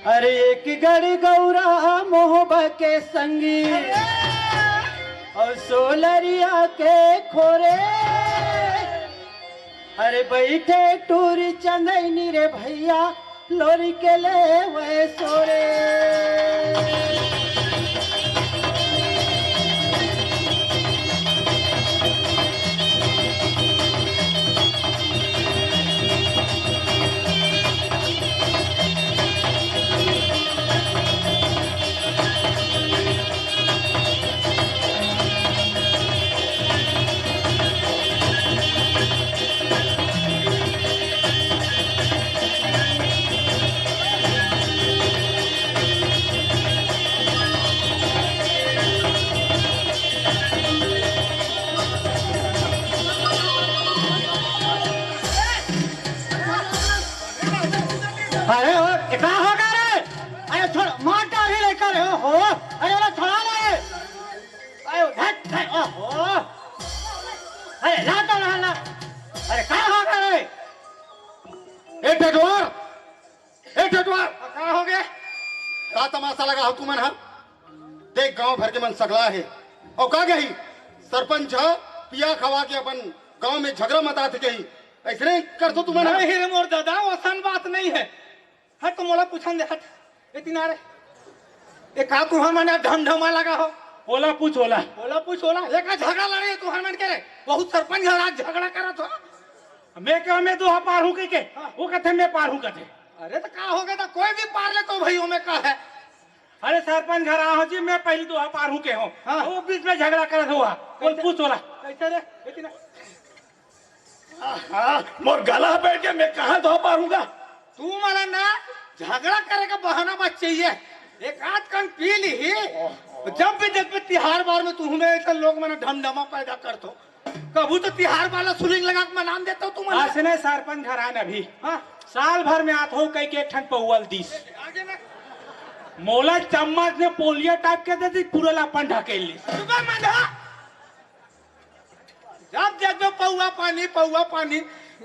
अरे एक गड़ गौरा मोहबा के संगी और सोलरिया के खोरे, अरे बैठे टूरी चंदनी रे भैया लोरी के ले वे सोरे। अरे ओ क्या होगा रे? अरे छोड़ माटा ही लेकर हो। अरे वो छोड़ा ले। अरे धट धट ओहो। अरे लाता रहना। अरे क्या होगा रे? ए टेटवार क्या हो गया? का तमाशा लगा हो तुमन? हाँ देख गांव भर के मन सगला है और का गई सरपंच पिया खवा के अपन गांव में झगड़ा मता थे गई ऐसे कर दो तुमन। नहीं रे मोर दादा वसन बात नहीं है। हट तो मोला पूछन दे हट इतना रे ए का तू हम ने ढमढमा लगा हो। ओला पूछ ओला एक का झगड़ा लड़े तू हम के रे बहुत सरपंच झगड़ा करत हो। मैं क्या मैं तो पार हूँ के वो कहते मैं पार हूँ कहते। अरे तो का हो गया तो कोई भी पार ले तो भाइयों में का है। अरे सरपंच घर आओ जी मैं पहले तो पार हूँ के हूँ। हाँ। वो बीच में झगड़ा करत हुआ बोल पूछ ओला कैसे रे इतना मोर गला बैठ के मैं कहाँ तो पार हूँगा। तू मला ना झगड़ा करे का बहाना मत चाहिए। एक आध कन पी ली जब भी देख तिहार बार में तुम्हें ऐसा लोग मैंने ढमढमा पैदा कर दो कबू तो तिहार वाला सुलिंग लगा के मैं नाम देता हूँ तुम असने सरपंच घर आए अभी साल भर में आत हो कई के एक ठन पौवल दिस आगे ना मोला चम्मच ने पोलियो टाइप के दे दी पूरा लापन ढकेल ली। सुबह मंधा जब देखो पौवा पानी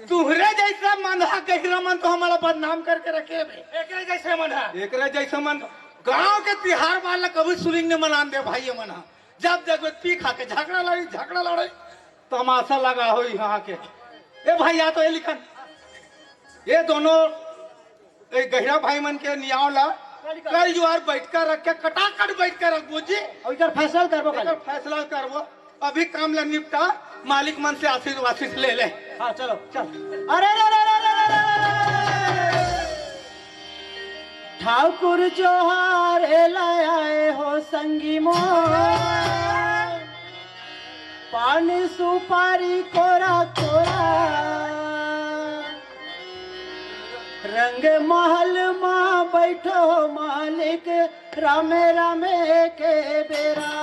तुहरे जैसा मंधा गहरा मन तो हमारा बदनाम करके रखे एक जैसे मन है एक जैसा मन गांव के तिहार वाला कभी सुलिंग ने मनान दे भाई मना जब देखो पी खा के झगड़ा लड़े तमाशा लगा हो यहाँ के। ए भैया तो ये लिखन ये दोनों गहरा भाई मन के नियाव ला कल जुआर बैठ कर रख के कटाकट बैठ कर रख बुझी इधर फैसला करबो अभी काम ला निपटा मालिक मन से आशीष ले ले। हाँ चलो चल। अरे ठाकुर जोहार लाए हो संगी मो पानी सुपारी कोरा कोरा रंग महल माँ बैठो मालिक रामे रामे के बेरा।